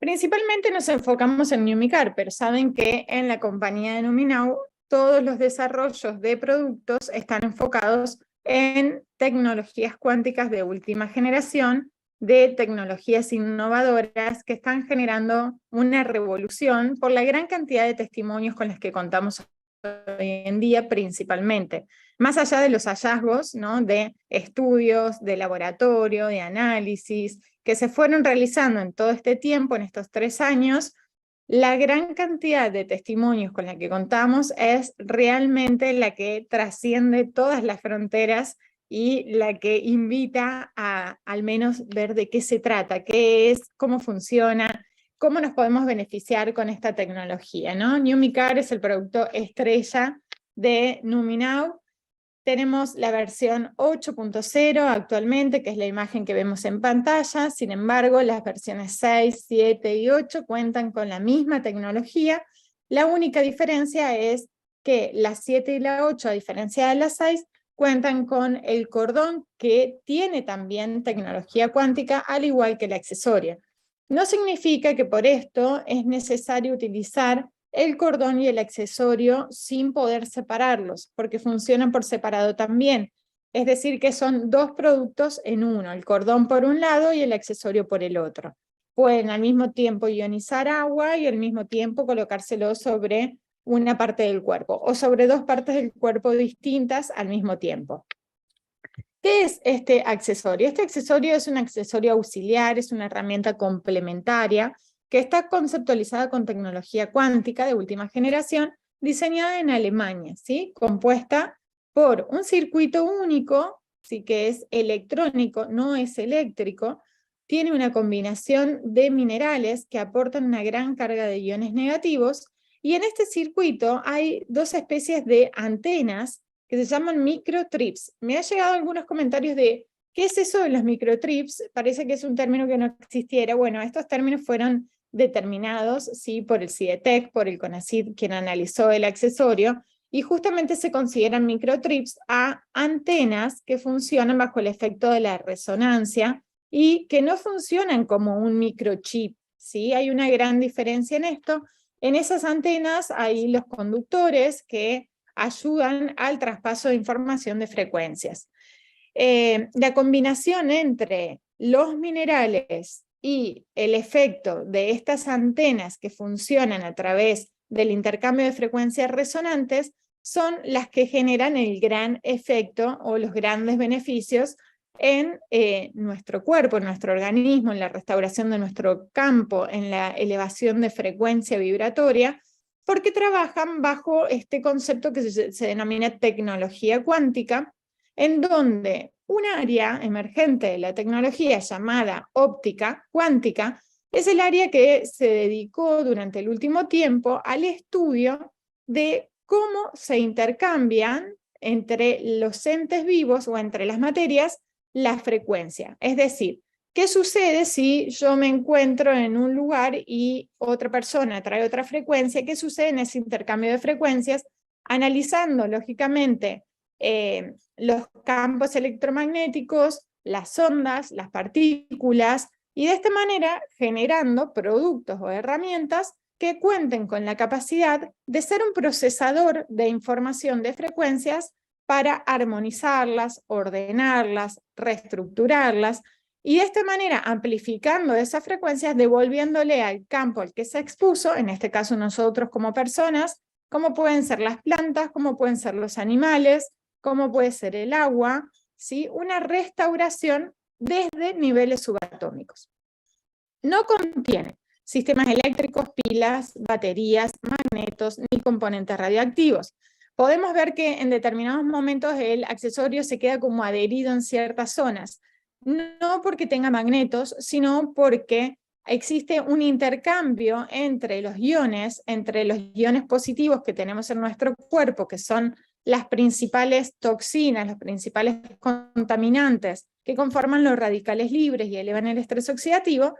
Principalmente nos enfocamos en Numicar, pero saben que en la compañía de Numinau todos los desarrollos de productos están enfocados en tecnologías cuánticas de última generación, de tecnologías innovadoras que están generando una revolución por la gran cantidad de testimonios con los que contamos hoy en día principalmente. Más allá de los hallazgos, ¿no?, de estudios, de laboratorio, de análisis, que se fueron realizando en todo este tiempo, en estos 3 años, la gran cantidad de testimonios con la que contamos es realmente la que trasciende todas las fronteras y la que invita a al menos ver de qué se trata, qué es, cómo funciona, cómo nos podemos beneficiar con esta tecnología, ¿no? Numicar es el producto estrella de Numinau. Tenemos la versión 8.0 actualmente, que es la imagen que vemos en pantalla. Sin embargo, las versiones 6, 7 y 8 cuentan con la misma tecnología. La única diferencia es que la 7 y la 8, a diferencia de la 6, cuentan con el cordón que tiene también tecnología cuántica, al igual que el accesorio. No significa que por esto es necesario utilizar el cordón y el accesorio sin poder separarlos, porque funcionan por separado también. Es decir, que son 2 productos en uno, el cordón por un lado y el accesorio por el otro. Pueden al mismo tiempo ionizar agua y al mismo tiempo colocárselo sobre una parte del cuerpo, o sobre 2 partes del cuerpo distintas al mismo tiempo. ¿Qué es este accesorio? Este accesorio es un accesorio auxiliar, es una herramienta complementaria que está conceptualizada con tecnología cuántica de última generación, diseñada en Alemania, ¿sí? Compuesta por un circuito único, ¿sí?, que es electrónico, no es eléctrico, tiene una combinación de minerales que aportan una gran carga de iones negativos, y en este circuito hay 2 especies de antenas que se llaman microtrips. Me han llegado algunos comentarios de ¿qué es eso de los microtrips? Parece que es un término que no existiera. Bueno, estos términos fueron determinados, ¿sí?, por el CIDETEC, por el CONACYT, quien analizó el accesorio, y justamente se consideran microtrips a antenas que funcionan bajo el efecto de la resonancia y que no funcionan como un microchip, ¿sí? Hay una gran diferencia en esto. En esas antenas hay los conductores que ayudan al traspaso de información de frecuencias. La combinación entre los minerales y el efecto de estas antenas que funcionan a través del intercambio de frecuencias resonantes son las que generan el gran efecto o los grandes beneficios en nuestro cuerpo, en nuestro organismo, en la restauración de nuestro campo, en la elevación de frecuencia vibratoria, porque trabajan bajo este concepto que se denomina tecnología cuántica, en donde un área emergente de la tecnología llamada óptica cuántica es el área que se dedicó durante el último tiempo al estudio de cómo se intercambian entre los entes vivos o entre las materias la frecuencia. Es decir, ¿qué sucede si yo me encuentro en un lugar y otra persona trae otra frecuencia? ¿Qué sucede en ese intercambio de frecuencias? Analizando, lógicamente, los campos electromagnéticos, las ondas, las partículas, y de esta manera generando productos o herramientas que cuenten con la capacidad de ser un procesador de información de frecuencias para armonizarlas, ordenarlas, reestructurarlas, y de esta manera amplificando esas frecuencias, devolviéndole al campo al que se expuso, en este caso nosotros como personas, como pueden ser las plantas, como pueden ser los animales, como puede ser el agua, ¿sí?, una restauración desde niveles subatómicos. No contiene sistemas eléctricos, pilas, baterías, magnetos, ni componentes radioactivos. Podemos ver que en determinados momentos el accesorio se queda como adherido en ciertas zonas, no porque tenga magnetos, sino porque existe un intercambio entre los iones positivos que tenemos en nuestro cuerpo, que son las principales toxinas, los principales contaminantes que conforman los radicales libres y elevan el estrés oxidativo,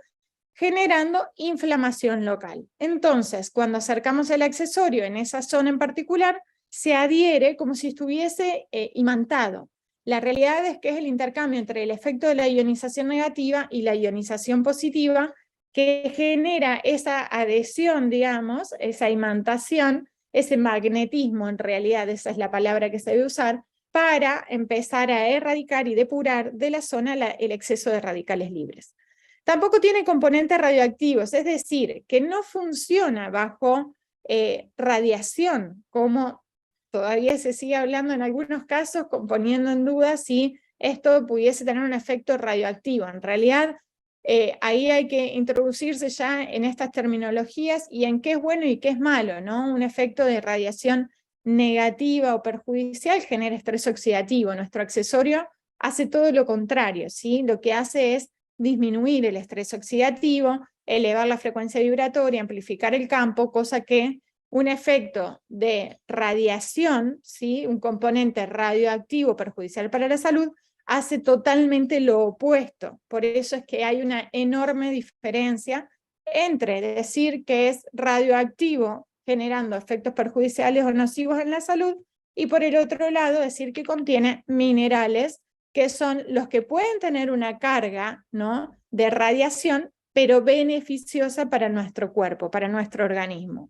generando inflamación local. Entonces, cuando acercamos el accesorio en esa zona en particular, se adhiere como si estuviese imantado. La realidad es que es el intercambio entre el efecto de la ionización negativa y la ionización positiva que genera esa adhesión, digamos, esa imantación, ese magnetismo, en realidad esa es la palabra que se debe usar, para empezar a erradicar y depurar de la zona el exceso de radicales libres. Tampoco tiene componentes radioactivos, es decir, que no funciona bajo radiación, como todavía se sigue hablando en algunos casos, poniendo en duda si esto pudiese tener un efecto radioactivo. En realidad, ahí hay que introducirse ya en estas terminologías y en qué es bueno y qué es malo, ¿no? Un efecto de radiación negativa o perjudicial genera estrés oxidativo. Nuestro accesorio hace todo lo contrario, ¿sí? Lo que hace es disminuir el estrés oxidativo, elevar la frecuencia vibratoria, amplificar el campo, cosa que un efecto de radiación, ¿sí? Un componente radioactivo perjudicial para la salud, hace totalmente lo opuesto. Por eso es que hay una enorme diferencia entre decir que es radioactivo generando efectos perjudiciales o nocivos en la salud, y por el otro lado decir que contiene minerales que son los que pueden tener una carga, ¿no?, de radiación, pero beneficiosa para nuestro cuerpo, para nuestro organismo.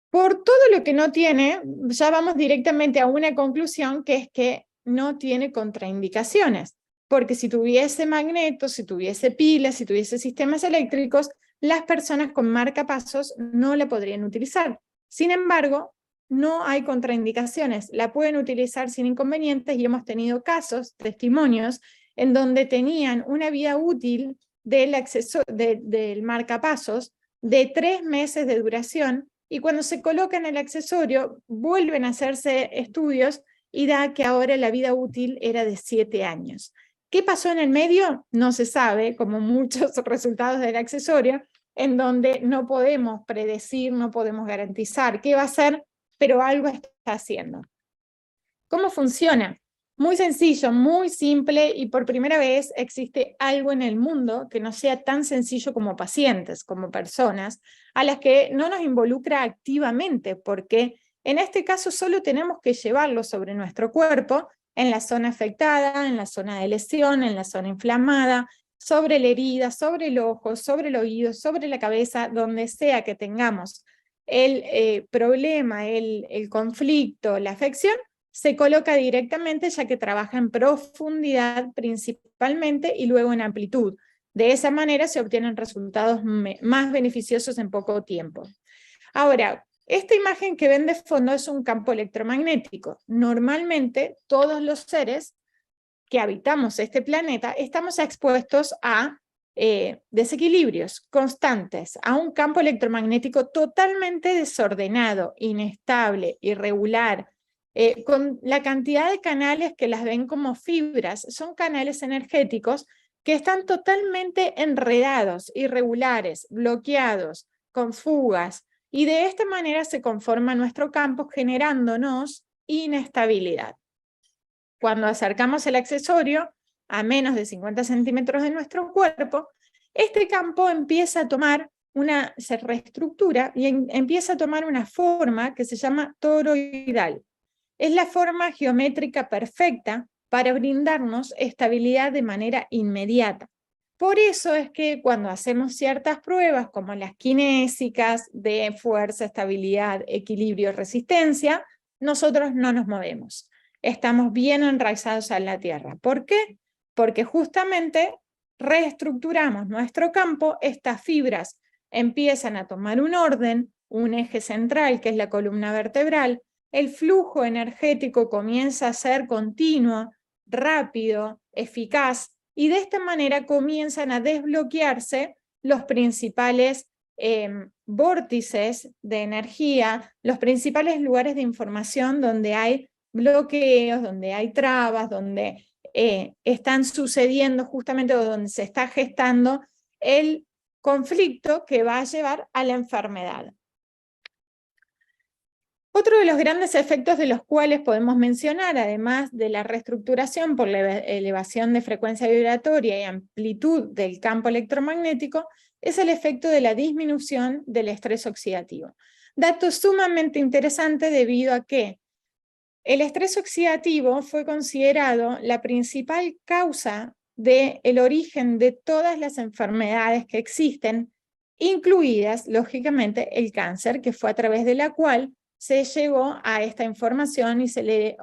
Por todo lo que no tiene, ya vamos directamente a una conclusión, que es que no tiene contraindicaciones, porque si tuviese magnetos, si tuviese pilas, si tuviese sistemas eléctricos, las personas con marcapasos no la podrían utilizar. Sin embargo, no hay contraindicaciones, la pueden utilizar sin inconvenientes y hemos tenido casos, testimonios, en donde tenían una vida útil del marcapasos de 3 meses de duración, y cuando se colocan el accesorio vuelven a hacerse estudios y da que ahora la vida útil era de 7 años. ¿Qué pasó en el medio? No se sabe, como muchos resultados del accesorio, en donde no podemos predecir, no podemos garantizar qué va a hacer, pero algo está haciendo. ¿Cómo funciona? Muy sencillo, muy simple, y por primera vez existe algo en el mundo que no sea tan sencillo como pacientes, como personas, a las que no nos involucra activamente, porque en este caso solo tenemos que llevarlo sobre nuestro cuerpo, en la zona afectada, en la zona de lesión, en la zona inflamada, sobre la herida, sobre el ojo, sobre el oído, sobre la cabeza, donde sea que tengamos el problema, el conflicto, la afección, se coloca directamente, ya que trabaja en profundidad principalmente y luego en amplitud. De esa manera se obtienen resultados más beneficiosos en poco tiempo. Ahora, esta imagen que ven de fondo es un campo electromagnético. Normalmente todos los seres que habitamos este planeta estamos expuestos a desequilibrios constantes, a un campo electromagnético totalmente desordenado, inestable, irregular, con la cantidad de canales que las ven como fibras. Son canales energéticos que están totalmente enredados, irregulares, bloqueados, con fugas, y de esta manera se conforma nuestro campo, generándonos inestabilidad. Cuando acercamos el accesorio a menos de 50 centímetros de nuestro cuerpo, este campo empieza a tomar se reestructura y empieza a tomar una forma que se llama toroidal. Es la forma geométrica perfecta para brindarnos estabilidad de manera inmediata. Por eso es que cuando hacemos ciertas pruebas, como las kinésicas de fuerza, estabilidad, equilibrio, resistencia, nosotros no nos movemos. Estamos bien enraizados a la tierra. ¿Por qué? Porque justamente reestructuramos nuestro campo, estas fibras empiezan a tomar un orden, un eje central que es la columna vertebral, el flujo energético comienza a ser continuo, rápido, eficaz, y de esta manera comienzan a desbloquearse los principales vórtices de energía, los principales lugares de información donde hay bloqueos, donde hay trabas, donde están sucediendo justamente, o donde se está gestando el conflicto que va a llevar a la enfermedad. Otro de los grandes efectos de los cuales podemos mencionar, además de la reestructuración por la elevación de frecuencia vibratoria y amplitud del campo electromagnético, es el efecto de la disminución del estrés oxidativo. Dato sumamente interesante, debido a que el estrés oxidativo fue considerado la principal causa del origen de todas las enfermedades que existen, incluidas, lógicamente, el cáncer, que fue a través de la cual se llegó a esta información y se le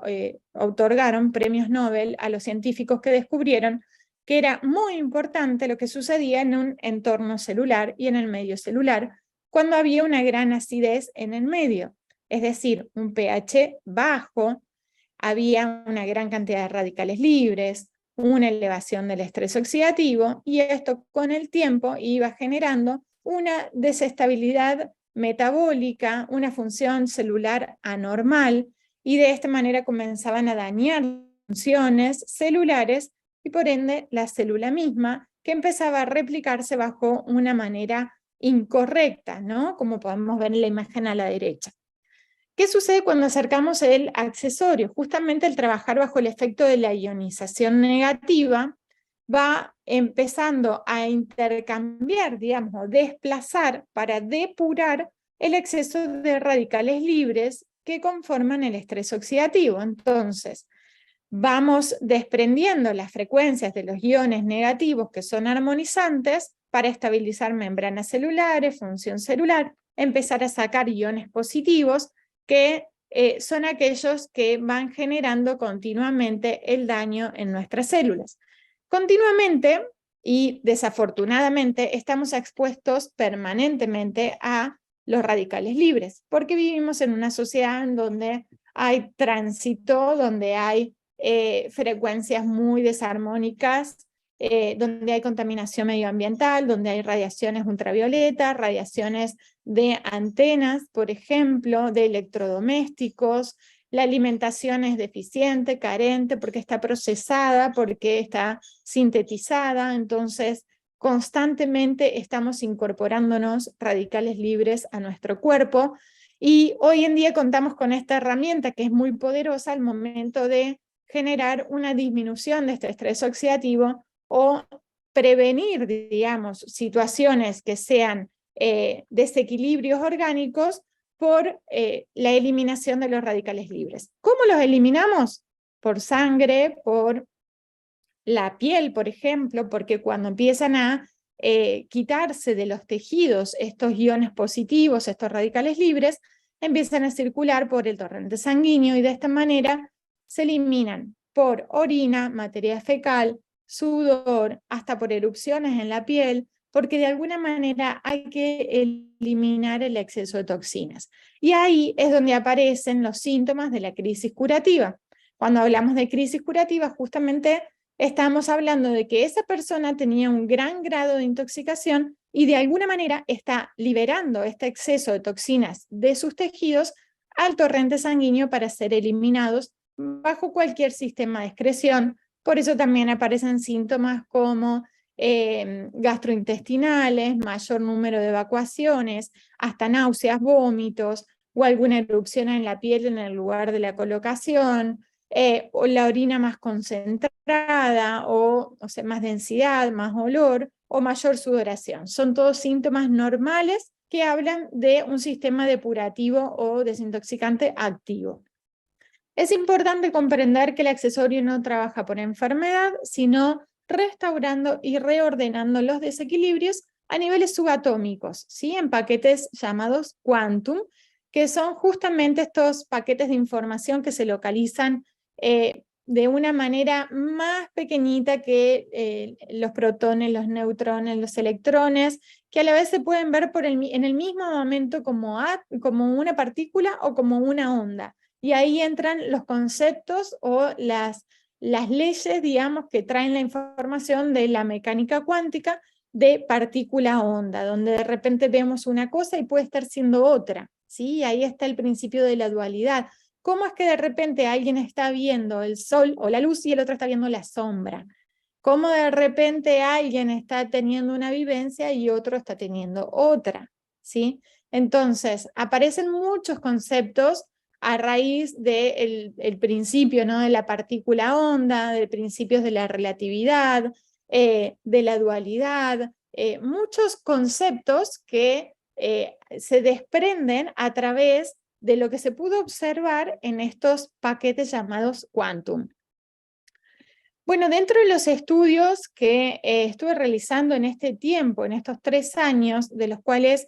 otorgaron premios Nobel a los científicos que descubrieron que era muy importante lo que sucedía en un entorno celular y en el medio celular, cuando había una gran acidez en el medio, es decir, un pH bajo, había una gran cantidad de radicales libres, una elevación del estrés oxidativo, y esto con el tiempo iba generando una desestabilidad metabólica, una función celular anormal, y de esta manera comenzaban a dañar funciones celulares y por ende la célula misma, que empezaba a replicarse bajo una manera incorrecta, ¿no? Como podemos ver en la imagen a la derecha. ¿Qué sucede cuando acercamos el accesorio? Justamente el trabajar bajo el efecto de la ionización negativa va empezando a intercambiar, digamos, o desplazar para depurar el exceso de radicales libres que conforman el estrés oxidativo. Entonces, vamos desprendiendo las frecuencias de los iones negativos que son armonizantes para estabilizar membranas celulares, función celular, empezar a sacar iones positivos que son aquellos que van generando continuamente el daño en nuestras células. Continuamente y desafortunadamente estamos expuestos permanentemente a los radicales libres, porque vivimos en una sociedad en donde hay tránsito, donde hay frecuencias muy desarmónicas, donde hay contaminación medioambiental, donde hay radiaciones ultravioletas, radiaciones de antenas, por ejemplo, de electrodomésticos. La alimentación es deficiente, carente, porque está procesada, porque está sintetizada, entonces constantemente estamos incorporándonos radicales libres a nuestro cuerpo, y hoy en día contamos con esta herramienta que es muy poderosa al momento de generar una disminución de este estrés oxidativo o prevenir, digamos, situaciones que sean desequilibrios orgánicos por la eliminación de los radicales libres. ¿Cómo los eliminamos? Por sangre, por la piel, por ejemplo, porque cuando empiezan a quitarse de los tejidos estos iones positivos, estos radicales libres, empiezan a circular por el torrente sanguíneo y de esta manera se eliminan por orina, materia fecal, sudor, hasta por erupciones en la piel, porque de alguna manera hay que eliminar el exceso de toxinas. Y ahí es donde aparecen los síntomas de la crisis curativa. Cuando hablamos de crisis curativa, justamente estamos hablando de que esa persona tenía un gran grado de intoxicación y de alguna manera está liberando este exceso de toxinas de sus tejidos al torrente sanguíneo para ser eliminados bajo cualquier sistema de excreción. Por eso también aparecen síntomas como gastrointestinales, mayor número de evacuaciones, hasta náuseas, vómitos o alguna erupción en la piel en el lugar de la colocación, o la orina más concentrada, o sea, más densidad, más olor, o mayor sudoración. Son todos síntomas normales que hablan de un sistema depurativo o desintoxicante activo. Es importante comprender que el accesorio no trabaja por enfermedad, sino restaurando y reordenando los desequilibrios a niveles subatómicos, ¿sí? En paquetes llamados quantum, que son justamente estos paquetes de información que se localizan de una manera más pequeñita que los protones, los neutrones, los electrones, que a la vez se pueden ver en el mismo momento como una partícula o como una onda. Y ahí entran los conceptos o las leyes, digamos, que traen la información de la mecánica cuántica de partícula-onda, donde de repente vemos una cosa y puede estar siendo otra, ¿sí? Ahí está el principio de la dualidad. ¿Cómo es que de repente alguien está viendo el sol o la luz y el otro está viendo la sombra? ¿Cómo de repente alguien está teniendo una vivencia y otro está teniendo otra? ¿Sí? Entonces, aparecen muchos conceptos a raíz del principio, ¿no? De la partícula onda, de principios de la relatividad, de la dualidad, muchos conceptos que se desprenden a través de lo que se pudo observar en estos paquetes llamados quantum. Bueno, dentro de los estudios que estuve realizando en este tiempo, en estos 3 años, de los cuales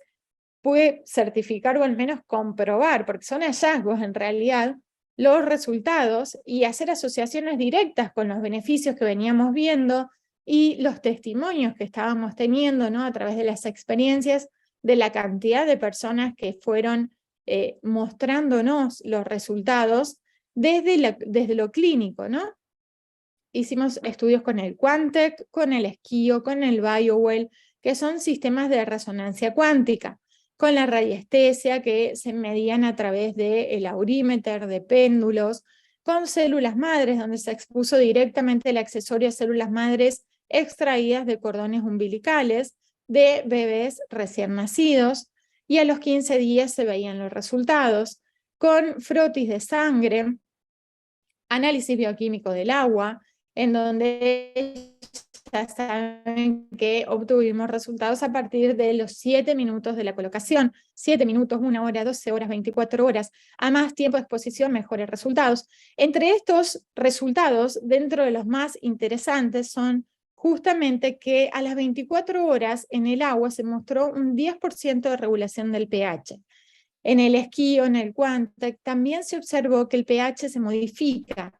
pude certificar o al menos comprobar, porque son hallazgos en realidad, los resultados y hacer asociaciones directas con los beneficios que veníamos viendo y los testimonios que estábamos teniendo, ¿no? A través de las experiencias de la cantidad de personas que fueron mostrándonos los resultados desde lo clínico, ¿no? Hicimos estudios con el Quantec, con el Esquio, con el BioWell, que son sistemas de resonancia cuántica, con la radiestesia, que se medían a través del aurímeter, de péndulos, con células madres, donde se expuso directamente el accesorio a células madres extraídas de cordones umbilicales de bebés recién nacidos, y a los 15 días se veían los resultados, con frotis de sangre, análisis bioquímico del agua, en donde ya saben que obtuvimos resultados a partir de los 7 minutos de la colocación. 7 minutos, 1 hora, 12 horas, 24 horas. A más tiempo de exposición, mejores resultados. Entre estos resultados, dentro de los más interesantes, son justamente que a las 24 horas en el agua se mostró un 10% de regulación del pH. En el Esquio, en el Quantec, también se observó que el pH se modifica.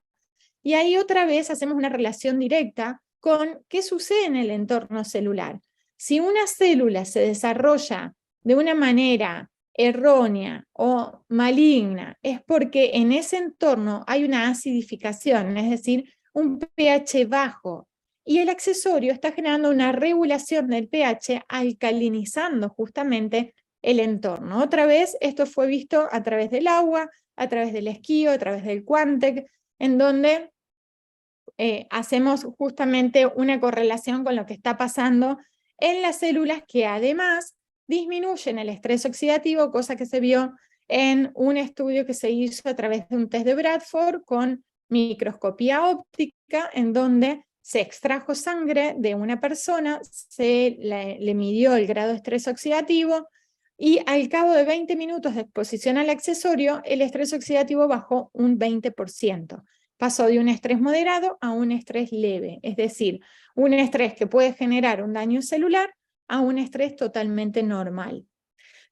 Y ahí otra vez hacemos una relación directa con qué sucede en el entorno celular. Si una célula se desarrolla de una manera errónea o maligna, es porque en ese entorno hay una acidificación, es decir, un pH bajo, y el accesorio está generando una regulación del pH, alcalinizando justamente el entorno. Otra vez, esto fue visto a través del agua, a través del Esquio, a través del Quantec, en donde hacemos justamente una correlación con lo que está pasando en las células, que además disminuyen el estrés oxidativo, cosa que se vio en un estudio que se hizo a través de un test de Bradford con microscopía óptica, en donde se extrajo sangre de una persona, le midió el grado de estrés oxidativo, y al cabo de 20 minutos de exposición al accesorio, el estrés oxidativo bajó un 20%. Pasó de un estrés moderado a un estrés leve, es decir, un estrés que puede generar un daño celular a un estrés totalmente normal.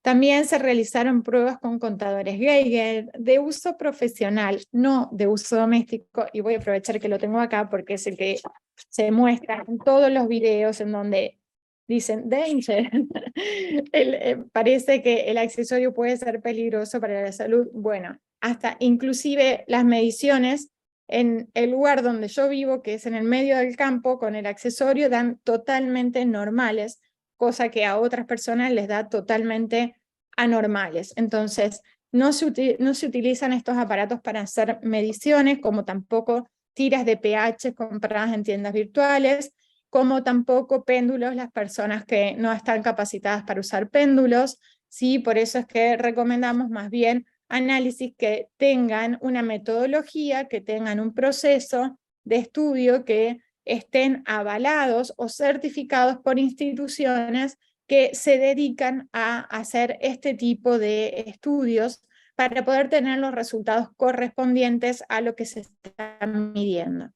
También se realizaron pruebas con contadores Geiger de uso profesional, no de uso doméstico, y voy a aprovechar que lo tengo acá porque es el que se muestra en todos los videos en donde dicen danger. Parece que el accesorio puede ser peligroso para la salud. Bueno, hasta inclusive las mediciones en el lugar donde yo vivo, que es en el medio del campo, con el accesorio dan totalmente normales, cosa que a otras personas les da totalmente anormales. Entonces, no se utilizan estos aparatos para hacer mediciones, como tampoco tiras de pH compradas en tiendas virtuales, como tampoco péndulos, las personas que no están capacitadas para usar péndulos, ¿sí? Por eso es que recomendamos más bien análisis que tengan una metodología, que tengan un proceso de estudio, que estén avalados o certificados por instituciones que se dedican a hacer este tipo de estudios para poder tener los resultados correspondientes a lo que se está midiendo.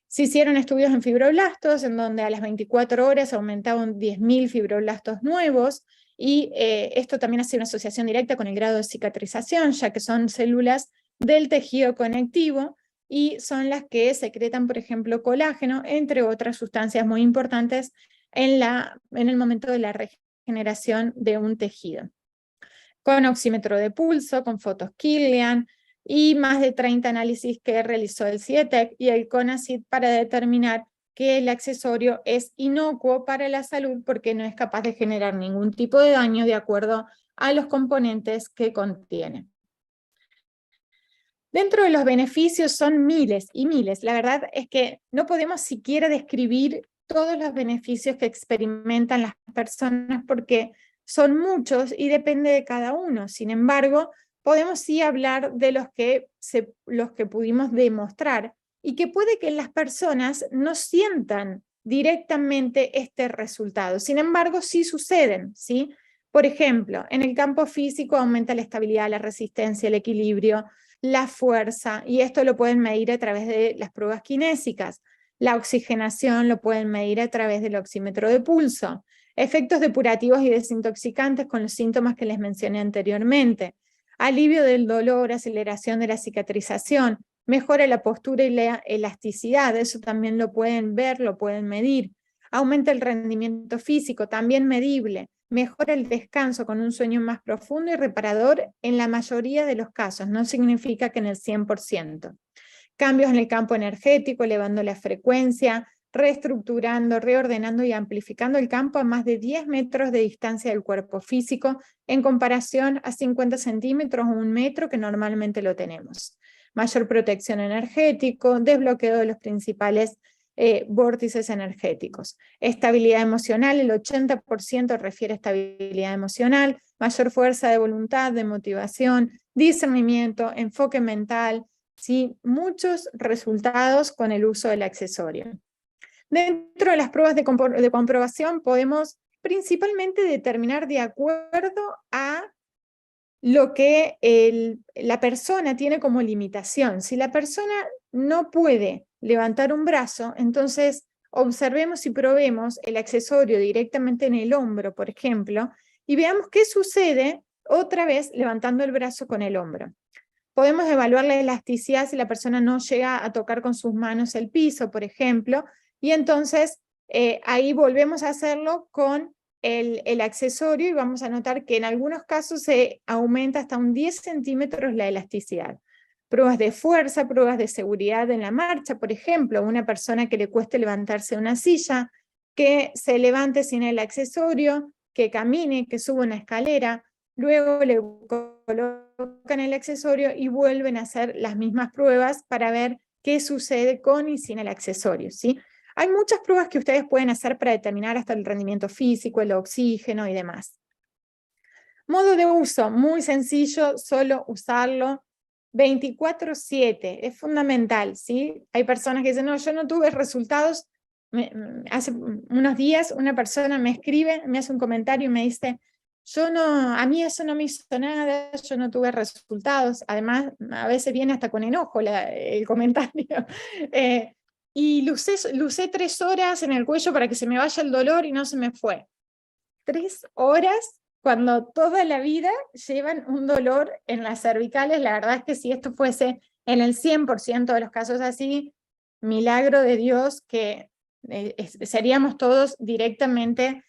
Se hicieron estudios en fibroblastos, en donde a las 24 horas aumentaban 10.000 fibroblastos nuevos, y esto también hace una asociación directa con el grado de cicatrización, ya que son células del tejido conectivo, y son las que secretan, por ejemplo, colágeno, entre otras sustancias muy importantes en el momento de la regeneración de un tejido. Con oxímetro de pulso, con fotos Killian, y más de 30 análisis que realizó el CIETEC y el CONACYT para determinar que el accesorio es inocuo para la salud porque no es capaz de generar ningún tipo de daño de acuerdo a los componentes que contiene. Dentro de los beneficios son miles y miles. La verdad es que no podemos siquiera describir todos los beneficios que experimentan las personas porque son muchos y depende de cada uno. Sin embargo, podemos sí hablar de los que pudimos demostrar, y que puede que las personas no sientan directamente este resultado. Sin embargo, sí suceden, ¿sí? Por ejemplo, en el campo físico aumenta la estabilidad, la resistencia, el equilibrio, la fuerza, y esto lo pueden medir a través de las pruebas kinésicas. La oxigenación lo pueden medir a través del oxímetro de pulso. Efectos depurativos y desintoxicantes con los síntomas que les mencioné anteriormente. Alivio del dolor, aceleración de la cicatrización, mejora la postura y la elasticidad, eso también lo pueden ver, lo pueden medir. Aumenta el rendimiento físico, también medible. Mejora el descanso con un sueño más profundo y reparador en la mayoría de los casos, no significa que en el 100%. Cambios en el campo energético, elevando la frecuencia, reestructurando, reordenando y amplificando el campo a más de 10 metros de distancia del cuerpo físico en comparación a 50 centímetros o 1 metro que normalmente lo tenemos. Mayor protección energética, desbloqueo de los principales vórtices energéticos. Estabilidad emocional, el 80% refiere a estabilidad emocional, mayor fuerza de voluntad, de motivación, discernimiento, enfoque mental, ¿sí? Muchos resultados con el uso del accesorio. Dentro de las pruebas de comprobación podemos principalmente determinar de acuerdo a lo que la persona tiene como limitación. Si la persona no puede levantar un brazo, entonces observemos y probemos el accesorio directamente en el hombro, por ejemplo, y veamos qué sucede otra vez levantando el brazo con el hombro. Podemos evaluar la elasticidad si la persona no llega a tocar con sus manos el piso, por ejemplo, y entonces ahí volvemos a hacerlo con el accesorio y vamos a notar que en algunos casos se aumenta hasta un 10 centímetros la elasticidad. Pruebas de fuerza, pruebas de seguridad en la marcha, por ejemplo, una persona que le cueste levantarse de una silla, que se levante sin el accesorio, que camine, que suba una escalera, luego le colocan el accesorio y vuelven a hacer las mismas pruebas para ver qué sucede con y sin el accesorio, ¿sí? Hay muchas pruebas que ustedes pueden hacer para determinar hasta el rendimiento físico, el oxígeno y demás. Modo de uso, muy sencillo, solo usarlo 24/7, es fundamental, ¿sí? Hay personas que dicen, no, yo no tuve resultados. Hace unos días una persona me escribe, me hace un comentario y me dice, a mí eso no me hizo nada, yo no tuve resultados. Además, a veces viene hasta con enojo el comentario. Y lucé 3 horas en el cuello para que se me vaya el dolor y no se me fue. 3 horas cuando toda la vida llevan un dolor en las cervicales. La verdad es que si esto fuese en el 100% de los casos así, milagro de Dios que seríamos todos directamente,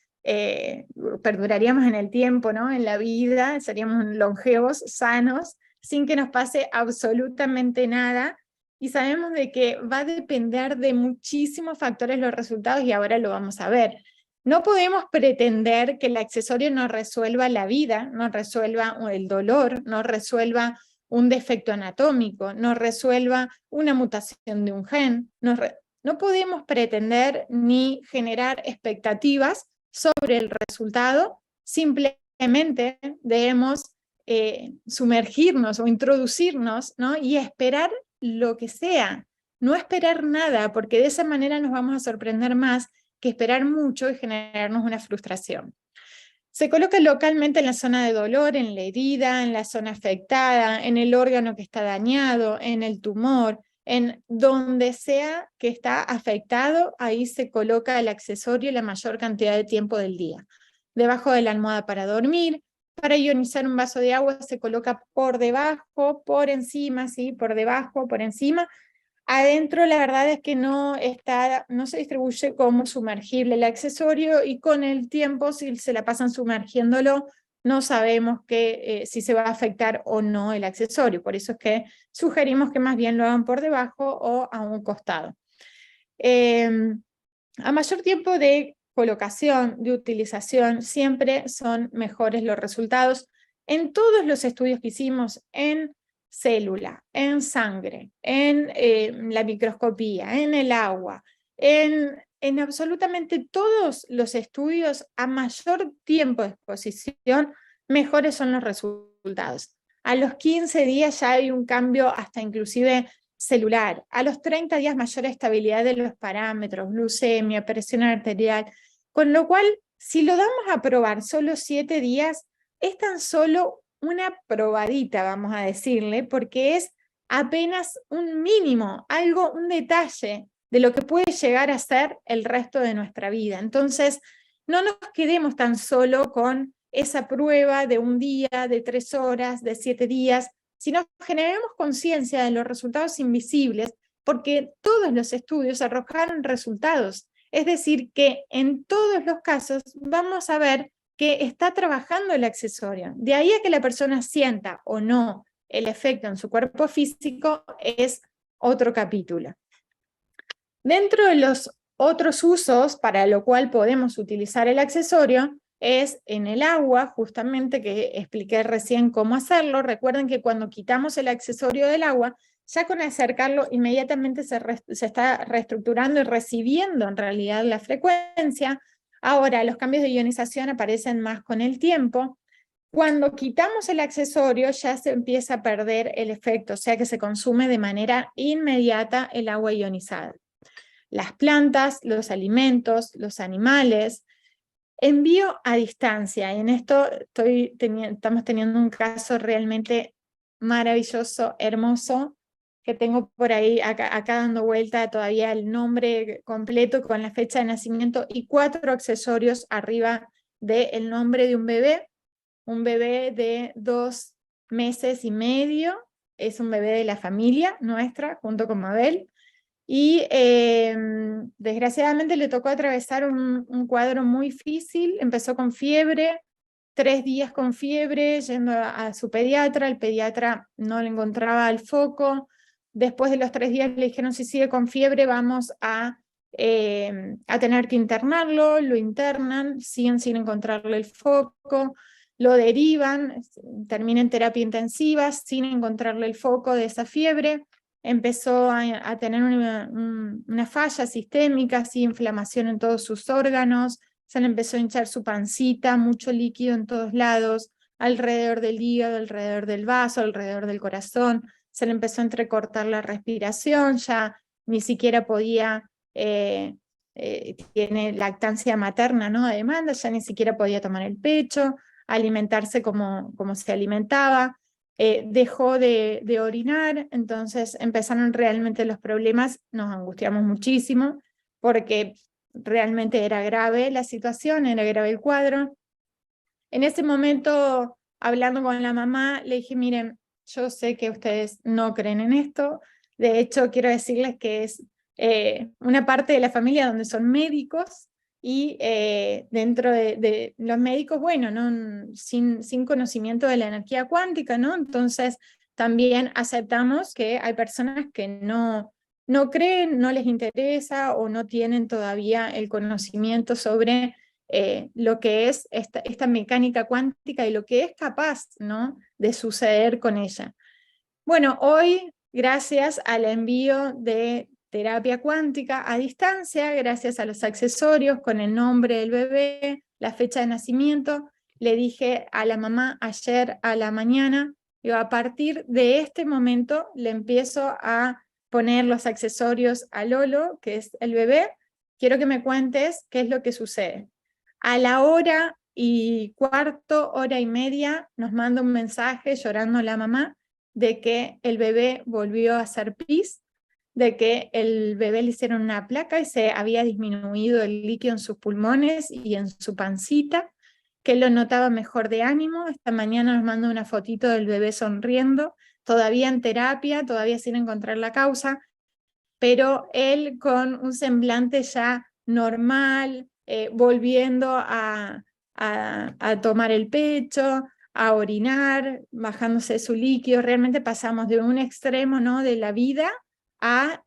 perduraríamos en el tiempo, ¿no? En la vida, seríamos longevos, sanos, sin que nos pase absolutamente nada. Y sabemos de que va a depender de muchísimos factores los resultados y ahora lo vamos a ver. No podemos pretender que el accesorio nos resuelva la vida, no resuelva el dolor, no resuelva un defecto anatómico, no resuelva una mutación de un gen. No podemos pretender ni generar expectativas sobre el resultado, simplemente debemos sumergirnos o introducirnos, ¿no? Y esperar lo que sea, no esperar nada, porque de esa manera nos vamos a sorprender más que esperar mucho y generarnos una frustración. Se coloca localmente en la zona de dolor, en la herida, en la zona afectada, en el órgano que está dañado, en el tumor, en donde sea que está afectado, ahí se coloca el accesorio la mayor cantidad de tiempo del día. Debajo de la almohada para dormir, para ionizar un vaso de agua se coloca por debajo, por encima, ¿sí? Por debajo, por encima. Adentro la verdad es que no se distribuye como sumergible el accesorio y con el tiempo, si se la pasan sumergiéndolo, no sabemos si se va a afectar o no el accesorio. Por eso es que sugerimos que más bien lo hagan por debajo o a un costado. A mayor tiempo de colocación, de utilización, siempre son mejores los resultados. En todos los estudios que hicimos en célula, en sangre, en la microscopía, en el agua, en absolutamente todos los estudios, a mayor tiempo de exposición, mejores son los resultados. A los 15 días ya hay un cambio hasta inclusive celular. A los 30 días mayor estabilidad de los parámetros, glucemia, presión arterial, con lo cual, si lo damos a probar solo 7 días, es tan solo una probadita, vamos a decirle, porque es apenas un mínimo, un detalle de lo que puede llegar a ser el resto de nuestra vida. Entonces, no nos quedemos tan solo con esa prueba de un día, de 3 horas, de 7 días, sino generemos conciencia de los resultados invisibles, porque todos los estudios arrojaron resultados. Es decir, que en todos los casos vamos a ver que está trabajando el accesorio. De ahí a que la persona sienta o no el efecto en su cuerpo físico es otro capítulo. Dentro de los otros usos para lo cual podemos utilizar el accesorio es en el agua, justamente que expliqué recién cómo hacerlo. Recuerden que cuando quitamos el accesorio del agua, ya con acercarlo inmediatamente se está reestructurando y recibiendo en realidad la frecuencia. Ahora, los cambios de ionización aparecen más con el tiempo. Cuando quitamos el accesorio ya se empieza a perder el efecto, o sea que se consume de manera inmediata el agua ionizada. Las plantas, los alimentos, los animales. Envío a distancia, y en esto estamos teniendo un caso realmente maravilloso, hermoso, que tengo por ahí acá dando vuelta todavía el nombre completo con la fecha de nacimiento y 4 accesorios arriba del nombre de un bebé de 2 meses y medio, es un bebé de la familia nuestra, junto con Mabel, y desgraciadamente le tocó atravesar un cuadro muy difícil. Empezó con fiebre, 3 días con fiebre, yendo a su pediatra, el pediatra no le encontraba el foco. Después de los 3 días le dijeron, si sigue con fiebre vamos a tener que internarlo. Lo internan, siguen sin encontrarle el foco, lo derivan, termina en terapia intensiva sin encontrarle el foco de esa fiebre. Empezó a tener una falla sistémica, así, inflamación en todos sus órganos, se le empezó a hinchar su pancita, mucho líquido en todos lados, alrededor del hígado, alrededor del vaso, alrededor del corazón, se le empezó a entrecortar la respiración, ya ni siquiera podía, tiene lactancia materna, ¿no? A demanda, ya ni siquiera podía tomar el pecho, alimentarse como se alimentaba. Dejó de orinar, entonces empezaron realmente los problemas, nos angustiamos muchísimo, porque realmente era grave la situación, era grave el cuadro. En ese momento, hablando con la mamá, le dije, miren, yo sé que ustedes no creen en esto, de hecho quiero decirles que es una parte de la familia donde son médicos, y dentro de los médicos, bueno, ¿no? sin conocimiento de la energía cuántica, ¿no? Entonces también aceptamos que hay personas que no creen, no les interesa o no tienen todavía el conocimiento sobre lo que es esta mecánica cuántica y lo que es capaz, ¿no? de suceder con ella. Bueno, hoy, gracias al envío de terapia cuántica a distancia, gracias a los accesorios con el nombre del bebé, la fecha de nacimiento, le dije a la mamá ayer a la mañana, digo, a partir de este momento le empiezo a poner los accesorios a Lolo, que es el bebé, quiero que me cuentes qué es lo que sucede. A la 1:15, 1:30, nos manda un mensaje llorando la mamá, de que el bebé volvió a hacer pis, de que el bebé le hicieron una placa y se había disminuido el líquido en sus pulmones y en su pancita, que él lo notaba mejor de ánimo. Esta mañana nos manda una fotito del bebé sonriendo, todavía en terapia, todavía sin encontrar la causa, pero él con un semblante ya normal, volviendo a tomar el pecho, a orinar, bajándose su líquido. Realmente pasamos de un extremo, ¿no? de la vida a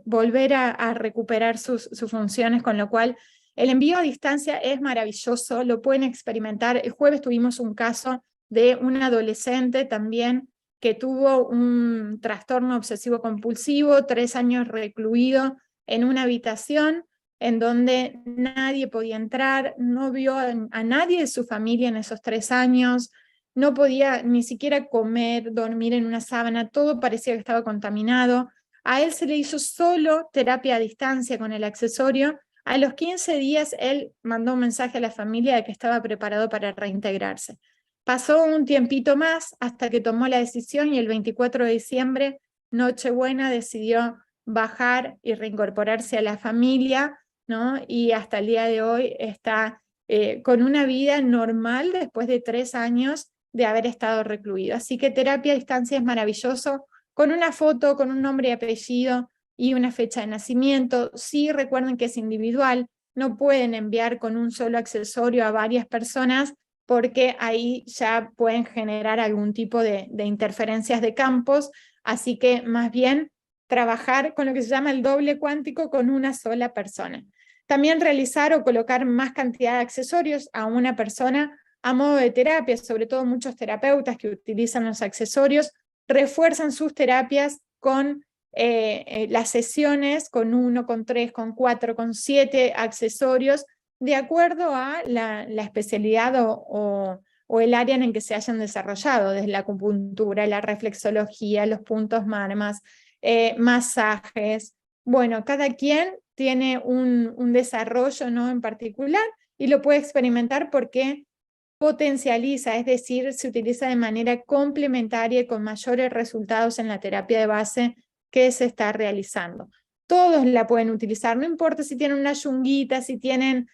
volver a recuperar sus funciones, con lo cual el envío a distancia es maravilloso, lo pueden experimentar. El jueves tuvimos un caso de un adolescente también que tuvo un trastorno obsesivo compulsivo, 3 años recluido en una habitación en donde nadie podía entrar, no vio a nadie de su familia en esos 3 años, no podía ni siquiera comer, dormir en una sábana, todo parecía que estaba contaminado. A él se le hizo solo terapia a distancia con el accesorio. A los 15 días él mandó un mensaje a la familia de que estaba preparado para reintegrarse. Pasó un tiempito más hasta que tomó la decisión y el 24 de diciembre, Nochebuena, decidió bajar y reincorporarse a la familia, ¿no? Y hasta el día de hoy está con una vida normal después de 3 años de haber estado recluido. Así que terapia a distancia es maravilloso, con una foto, con un nombre y apellido y una fecha de nacimiento. Sí, recuerden que es individual, no pueden enviar con un solo accesorio a varias personas, porque ahí ya pueden generar algún tipo de interferencias de campos, así que más bien trabajar con lo que se llama el doble cuántico con una sola persona. También realizar o colocar más cantidad de accesorios a una persona a modo de terapia, sobre todo muchos terapeutas que utilizan los accesorios, refuerzan sus terapias con las sesiones con 1, con 3, con 4, con 7 accesorios, de acuerdo a la especialidad o el área en el que se hayan desarrollado, desde la acupuntura, la reflexología, los puntos marmas, masajes. Bueno, cada quien tiene un desarrollo, ¿no?, en particular, y lo puede experimentar porque potencializa, es decir, se utiliza de manera complementaria y con mayores resultados en la terapia de base que se está realizando. Todos la pueden utilizar, no importa si tienen una yunguita, si tienen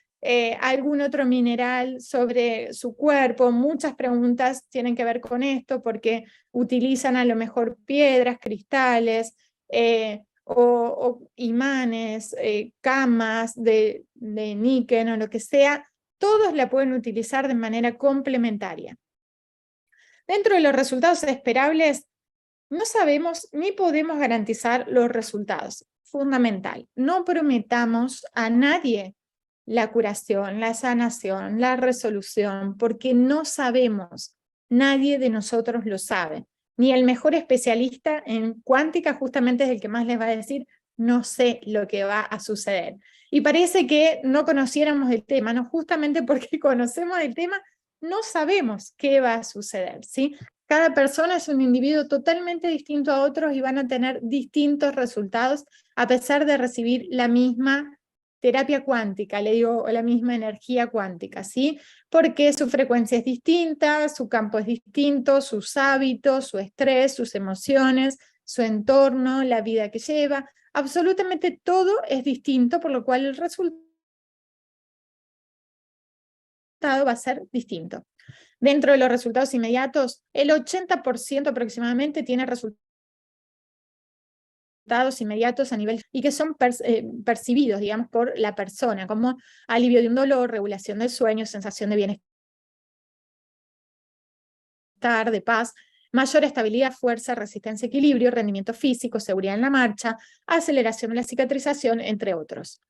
algún otro mineral sobre su cuerpo. Muchas preguntas tienen que ver con esto porque utilizan a lo mejor piedras, cristales, o imanes, camas de níquel o lo que sea. Todos la pueden utilizar de manera complementaria. Dentro de los resultados esperables, no sabemos ni podemos garantizar los resultados. Fundamental, no prometamos a nadie la curación, la sanación, la resolución, porque no sabemos, nadie de nosotros lo sabe. Ni el mejor especialista en cuántica justamente es el que más les va a decir, no sé lo que va a suceder. Y parece que no conociéramos el tema, ¿no? Justamente porque conocemos el tema, no sabemos qué va a suceder, ¿sí? Cada persona es un individuo totalmente distinto a otros y van a tener distintos resultados a pesar de recibir la misma terapia cuántica, le digo, o la misma energía cuántica, ¿sí? Porque su frecuencia es distinta, su campo es distinto, sus hábitos, su estrés, sus emociones, su entorno, la vida que lleva, absolutamente todo es distinto, por lo cual el resultado va a ser distinto. Dentro de los resultados inmediatos, el 80% aproximadamente tiene resultados inmediatos a nivel, y que son percibidos, digamos, por la persona, como alivio de un dolor, regulación del sueño, sensación de bienestar, de paz, mayor estabilidad, fuerza, resistencia, equilibrio, rendimiento físico, seguridad en la marcha, aceleración de la cicatrización, entre otros.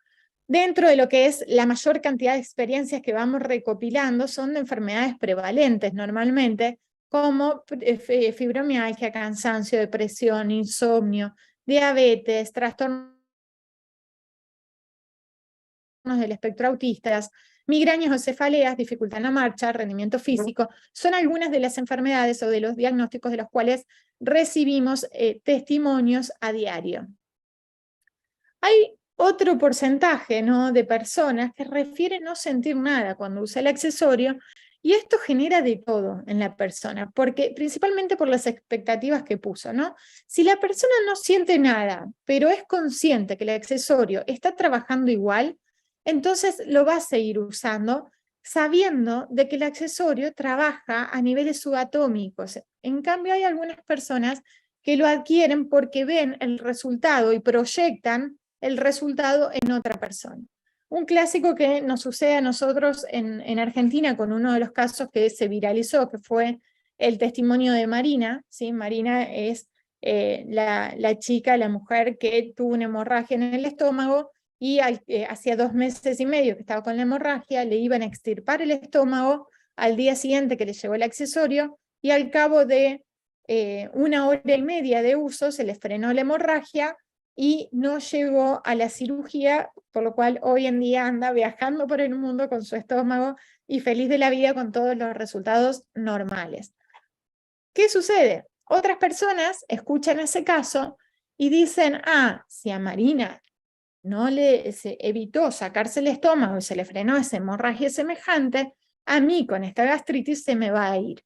Dentro de lo que es la mayor cantidad de experiencias que vamos recopilando son de enfermedades prevalentes normalmente, como fibromialgia, cansancio, depresión, insomnio, diabetes, trastornos del espectro autistas, migrañas o cefaleas, dificultad en la marcha, rendimiento físico, son algunas de las enfermedades o de los diagnósticos de los cuales recibimos testimonios a diario. Hay otro porcentaje, ¿no?, de personas que refieren no sentir nada cuando usa el accesorio, y esto genera de todo en la persona, porque principalmente por las expectativas que puso, ¿no? Si la persona no siente nada, pero es consciente que el accesorio está trabajando igual, entonces lo va a seguir usando, sabiendo de que el accesorio trabaja a niveles subatómicos. En cambio, hay algunas personas que lo adquieren porque ven el resultado y proyectan el resultado en otra persona. Un clásico que nos sucede a nosotros en Argentina con uno de los casos que se viralizó, que fue el testimonio de Marina, ¿sí? Marina es la chica, la mujer que tuvo una hemorragia en el estómago y hacía 2 meses y medio que estaba con la hemorragia, le iban a extirpar el estómago al día siguiente que le llegó el accesorio, y al cabo de 1 hora y media de uso se le frenó la hemorragia y no llegó a la cirugía, por lo cual hoy en día anda viajando por el mundo con su estómago y feliz de la vida con todos los resultados normales. ¿Qué sucede? Otras personas escuchan ese caso y dicen, ah, si a Marina no se evitó sacarse el estómago y se le frenó esa hemorragia semejante, a mí con esta gastritis se me va a ir.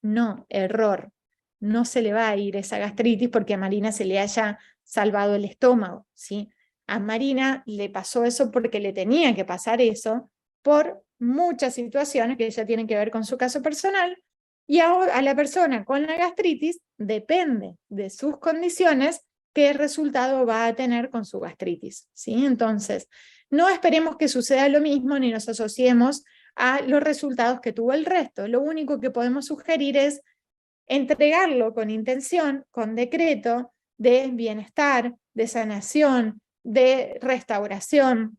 No, error. No se le va a ir esa gastritis porque a Marina se le haya salvado el estómago, ¿sí? A Marina le pasó eso porque le tenía que pasar eso por muchas situaciones que ya tienen que ver con su caso personal, y a la persona con la gastritis depende de sus condiciones qué resultado va a tener con su gastritis, ¿sí? Entonces, no esperemos que suceda lo mismo ni nos asociemos a los resultados que tuvo el resto. Lo único que podemos sugerir es entregarlo con intención, con decreto de bienestar, de sanación, de restauración,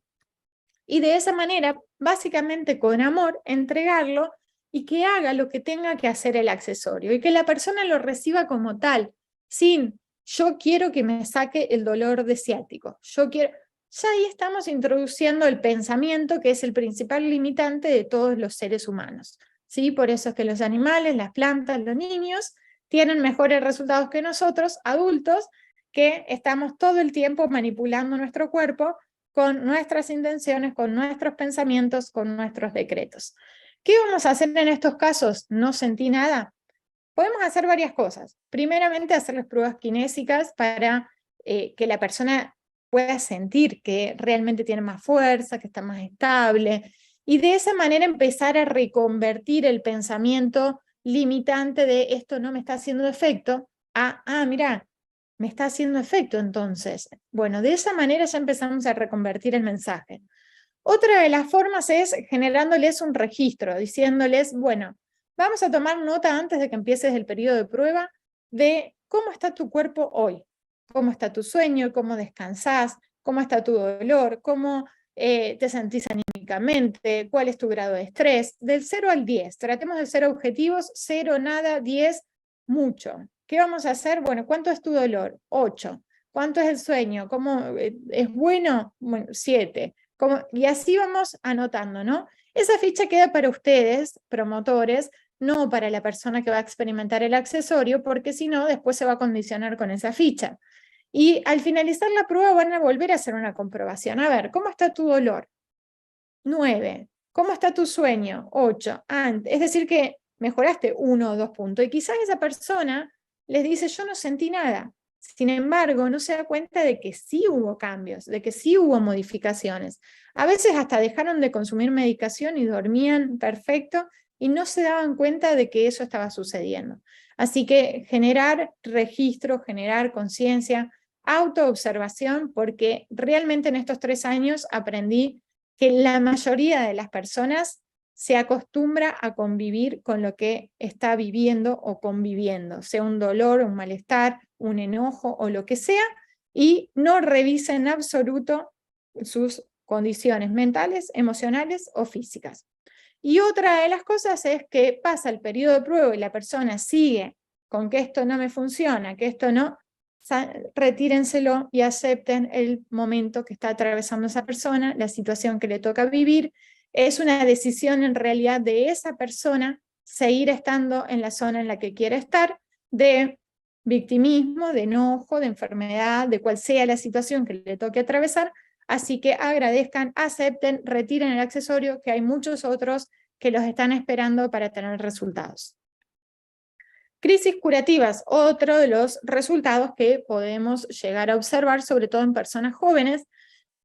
y de esa manera, básicamente con amor, entregarlo y que haga lo que tenga que hacer el accesorio y que la persona lo reciba como tal, sin yo quiero que me saque el dolor de ciático, yo quiero. Ya ahí estamos introduciendo el pensamiento, que es el principal limitante de todos los seres humanos, ¿sí? Por eso es que los animales, las plantas, los niños tienen mejores resultados que nosotros, adultos, que estamos todo el tiempo manipulando nuestro cuerpo con nuestras intenciones, con nuestros pensamientos, con nuestros decretos. ¿Qué vamos a hacer en estos casos? No sentí nada. Podemos hacer varias cosas. Primeramente, hacer las pruebas kinésicas para que la persona pueda sentir que realmente tiene más fuerza, que está más estable, y de esa manera empezar a reconvertir el pensamiento limitante de esto no me está haciendo efecto a, mira, me está haciendo efecto entonces. Bueno, de esa manera ya empezamos a reconvertir el mensaje. Otra de las formas es generándoles un registro, diciéndoles, bueno, vamos a tomar nota antes de que empieces el periodo de prueba de cómo está tu cuerpo hoy, cómo está tu sueño, cómo descansás, cómo está tu dolor, cómo te sentís anímicamente, cuál es tu grado de estrés, del 0 al 10. Tratemos de ser objetivos, 0, nada, 10, mucho. ¿Qué vamos a hacer? Bueno, ¿cuánto es tu dolor? 8. ¿Cuánto es el sueño? ¿Cómo, es bueno? Bueno, 7. Y así vamos anotando, ¿no? Esa ficha queda para ustedes, promotores, no para la persona que va a experimentar el accesorio, porque si no, después se va a condicionar con esa ficha. Y al finalizar la prueba van a volver a hacer una comprobación. A ver, ¿cómo está tu dolor? 9. ¿Cómo está tu sueño? 8. Es decir que mejoraste 1 o 2 puntos. Y quizás esa persona les dice, yo no sentí nada. Sin embargo, no se da cuenta de que sí hubo cambios, de que sí hubo modificaciones. A veces hasta dejaron de consumir medicación y dormían perfecto y no se daban cuenta de que eso estaba sucediendo. Así que generar registro, generar conciencia, autoobservación, porque realmente en estos 3 años aprendí que la mayoría de las personas se acostumbra a convivir con lo que está viviendo o conviviendo, sea un dolor, un malestar, un enojo o lo que sea, y no revisa en absoluto sus condiciones mentales, emocionales o físicas. Y otra de las cosas es que pasa el periodo de prueba y la persona sigue con que esto no me funciona, que esto no, retírenselo y acepten el momento que está atravesando esa persona, la situación que le toca vivir. Es una decisión en realidad de esa persona seguir estando en la zona en la que quiere estar, de victimismo, de enojo, de enfermedad, de cual sea la situación que le toque atravesar. Así que agradezcan, acepten, retiren el accesorio, que hay muchos otros que los están esperando para tener resultados. Crisis curativas, otro de los resultados que podemos llegar a observar, sobre todo en personas jóvenes.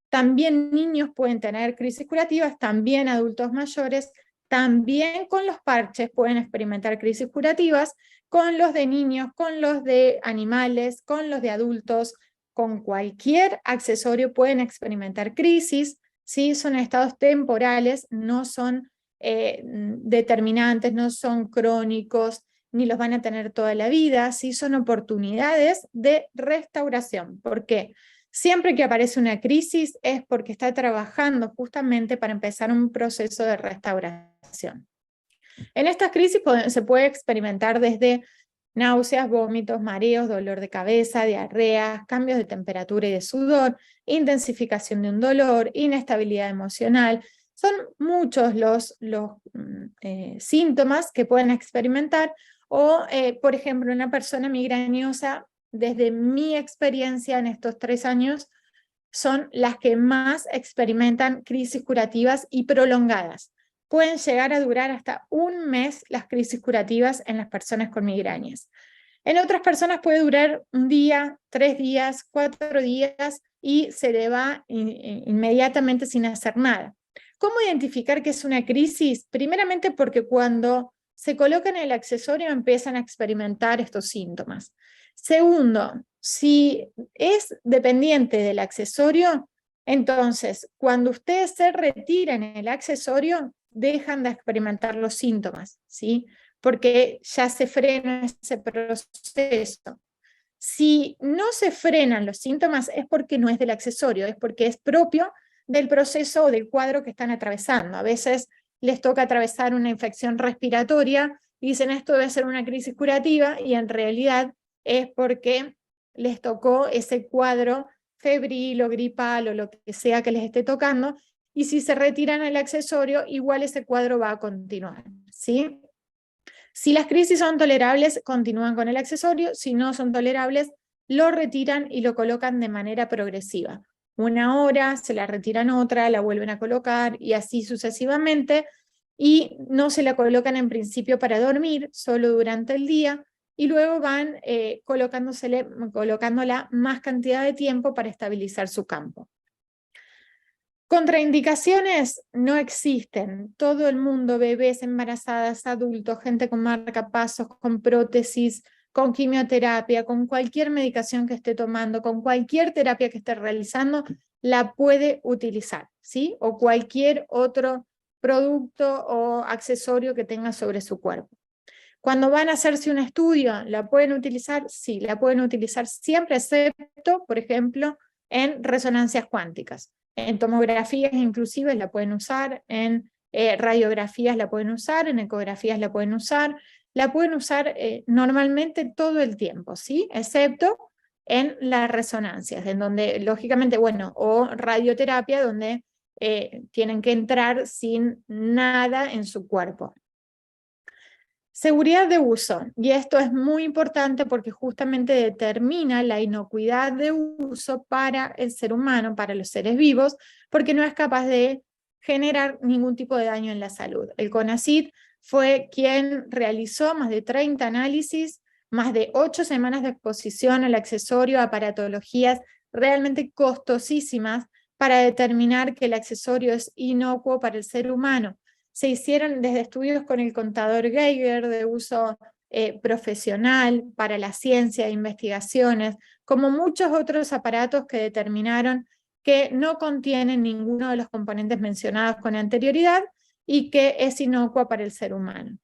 También niños pueden tener crisis curativas, también adultos mayores, también con los parches pueden experimentar crisis curativas, con los de niños, con los de animales, con los de adultos, con cualquier accesorio pueden experimentar crisis, ¿sí? Son estados temporales, no son determinantes, no son crónicos, ni los van a tener toda la vida, ¿sí? Son oportunidades de restauración. ¿Por qué? Siempre que aparece una crisis es porque está trabajando justamente para empezar un proceso de restauración. En estas crisis se puede experimentar desde náuseas, vómitos, mareos, dolor de cabeza, diarreas, cambios de temperatura y de sudor, intensificación de un dolor, inestabilidad emocional. Son muchos los síntomas que pueden experimentar, o por ejemplo una persona migrañosa, desde mi experiencia en estos 3 años, son las que más experimentan crisis curativas y prolongadas. Pueden llegar a durar hasta 1 mes las crisis curativas en las personas con migrañas. En otras personas puede durar un día, 3 días, 4 días y se le va inmediatamente sin hacer nada. ¿Cómo identificar que es una crisis? Primeramente porque cuando se colocan el accesorio empiezan a experimentar estos síntomas. Segundo, si es dependiente del accesorio, entonces cuando ustedes se retiran el accesorio, dejan de experimentar los síntomas, ¿sí? Porque ya se frena ese proceso. Si no se frenan los síntomas es porque no es del accesorio, es porque es propio del proceso o del cuadro que están atravesando. A veces les toca atravesar una infección respiratoria y dicen esto debe ser una crisis curativa y en realidad es porque les tocó ese cuadro febril o gripal o lo que sea que les esté tocando, y si se retiran el accesorio, igual ese cuadro va a continuar, ¿sí? Si las crisis son tolerables, continúan con el accesorio; si no son tolerables, lo retiran y lo colocan de manera progresiva. Una hora, se la retiran otra, la vuelven a colocar y así sucesivamente, y no se la colocan en principio para dormir, solo durante el día, y luego van colocándola más cantidad de tiempo para estabilizar su campo. Contraindicaciones no existen. Todo el mundo, bebés, embarazadas, adultos, gente con marcapasos, con prótesis, con quimioterapia, con cualquier medicación que esté tomando, con cualquier terapia que esté realizando, la puede utilizar, ¿sí? O cualquier otro producto o accesorio que tenga sobre su cuerpo. Cuando van a hacerse un estudio, ¿la pueden utilizar? Sí, la pueden utilizar siempre, excepto, por ejemplo, en resonancias cuánticas. En tomografías inclusive la pueden usar, en radiografías la pueden usar, en ecografías la pueden usar normalmente todo el tiempo, ¿sí? Excepto en las resonancias, en donde lógicamente, bueno, o radioterapia, donde tienen que entrar sin nada en su cuerpo. Seguridad de uso, y esto es muy importante porque justamente determina la inocuidad de uso para el ser humano, para los seres vivos, porque no es capaz de generar ningún tipo de daño en la salud. El CONACYT fue quien realizó más de 30 análisis, más de 8 semanas de exposición al accesorio, aparatologías realmente costosísimas para determinar que el accesorio es inocuo para el ser humano. Se hicieron desde estudios con el contador Geiger de uso profesional para la ciencia e investigaciones, como muchos otros aparatos que determinaron que no contienen ninguno de los componentes mencionados con anterioridad y que es inocua para el ser humano.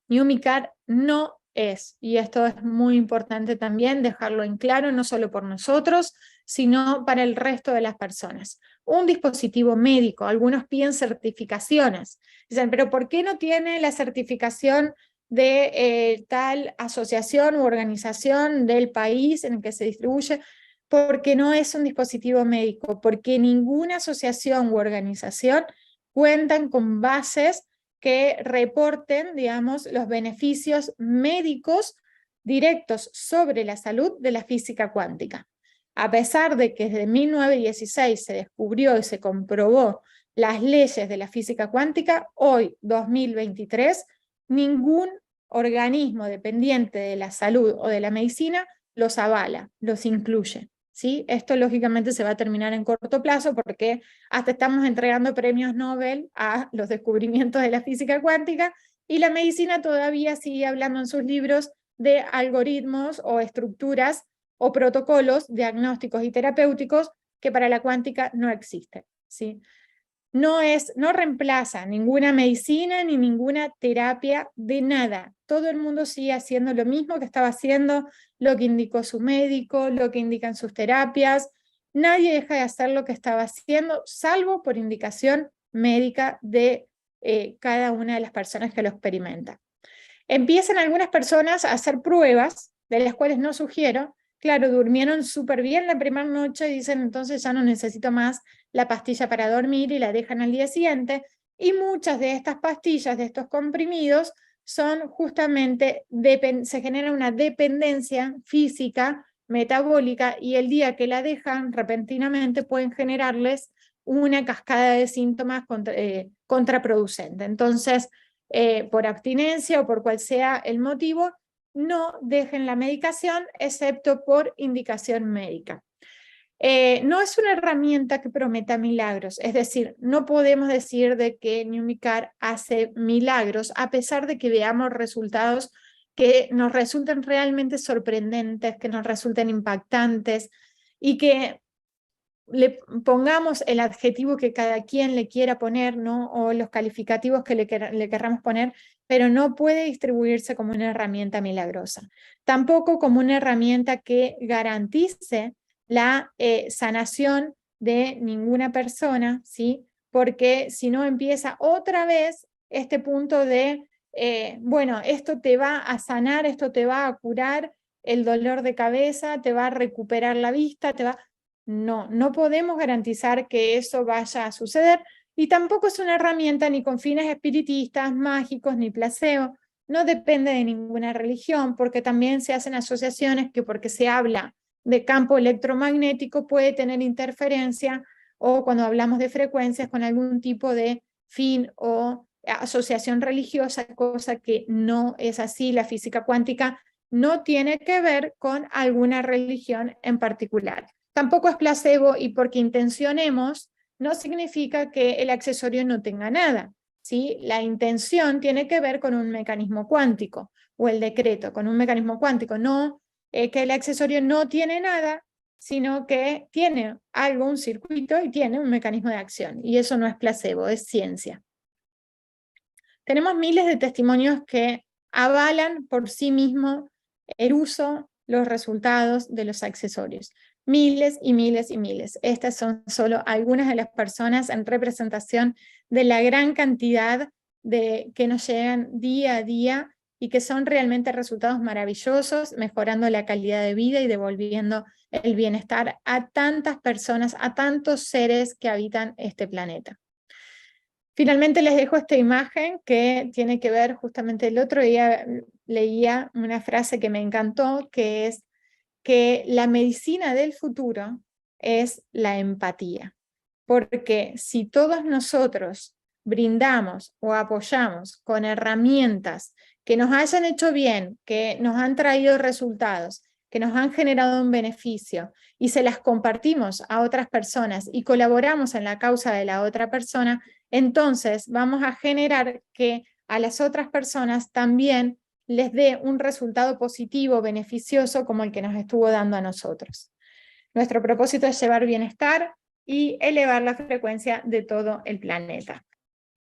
Newmicar no es, y esto es muy importante también dejarlo en claro, no solo por nosotros, sino para el resto de las personas. Un dispositivo médico, algunos piden certificaciones. Dicen, pero ¿por qué no tiene la certificación de tal asociación u organización del país en el que se distribuye? Porque no es un dispositivo médico, porque ninguna asociación u organización cuentan con bases que reporten, digamos, los beneficios médicos directos sobre la salud de la física cuántica. A pesar de que desde 1916 se descubrió y se comprobó las leyes de la física cuántica, hoy, 2023, ningún organismo dependiente de la salud o de la medicina los avala, los incluye, ¿sí? Esto lógicamente se va a terminar en corto plazo porque hasta estamos entregando premios Nobel a los descubrimientos de la física cuántica, y la medicina todavía sigue hablando en sus libros de algoritmos o estructuras o protocolos diagnósticos y terapéuticos que para la cuántica no existen, ¿sí? No reemplaza ninguna medicina ni ninguna terapia de nada. Todo el mundo sigue haciendo lo mismo que estaba haciendo, lo que indicó su médico, lo que indican sus terapias. Nadie deja de hacer lo que estaba haciendo, salvo por indicación médica de cada una de las personas que lo experimentan. Empiezan algunas personas a hacer pruebas, de las cuales no sugiero. Claro, durmieron súper bien la primera noche y dicen, entonces ya no necesito más la pastilla para dormir, y la dejan al día siguiente. Y muchas de estas pastillas, de estos comprimidos, son justamente, se genera una dependencia física, metabólica, y el día que la dejan repentinamente pueden generarles una cascada de síntomas contraproducente. Entonces, por abstinencia o por cual sea el motivo, no dejen la medicación excepto por indicación médica. No es una herramienta que prometa milagros, es decir, no podemos decir de que Numicar hace milagros, a pesar de que veamos resultados que nos resulten realmente sorprendentes, que nos resulten impactantes, y que le pongamos el adjetivo que cada quien le quiera poner, ¿no? O los calificativos que le querramos poner, pero no puede distribuirse como una herramienta milagrosa. Tampoco como una herramienta que garantice la sanación de ninguna persona, ¿sí? Porque si no empieza otra vez este punto de, bueno, esto te va a sanar, esto te va a curar el dolor de cabeza, te va a recuperar la vista, te va... No, no podemos garantizar que eso vaya a suceder, y tampoco es una herramienta ni con fines espiritistas, mágicos, ni placebo. No depende de ninguna religión, porque también se hacen asociaciones que porque se habla de campo electromagnético puede tener interferencia, o cuando hablamos de frecuencias con algún tipo de fin o asociación religiosa, cosa que no es así. La física cuántica no tiene que ver con alguna religión en particular. Tampoco es placebo, y porque intencionemos no significa que el accesorio no tenga nada, ¿sí? La intención tiene que ver con un mecanismo cuántico, o el decreto con un mecanismo cuántico, no que el accesorio no tiene nada, sino que tiene algo, un circuito, y tiene un mecanismo de acción, y eso no es placebo, es ciencia. Tenemos miles de testimonios que avalan por sí mismo el uso, los resultados de los accesorios. Miles y miles y miles. Estas son solo algunas de las personas en representación de la gran cantidad que nos llegan día a día y que son realmente resultados maravillosos, mejorando la calidad de vida y devolviendo el bienestar a tantas personas, a tantos seres que habitan este planeta. Finalmente les dejo esta imagen que tiene que ver, justamente el otro día leía una frase que me encantó, que es que la medicina del futuro es la empatía. Porque si todos nosotros brindamos o apoyamos con herramientas que nos hayan hecho bien, que nos han traído resultados, que nos han generado un beneficio, y se las compartimos a otras personas y colaboramos en la causa de la otra persona, entonces vamos a generar que a las otras personas también les dé un resultado positivo, beneficioso, como el que nos estuvo dando a nosotros. Nuestro propósito es llevar bienestar y elevar la frecuencia de todo el planeta.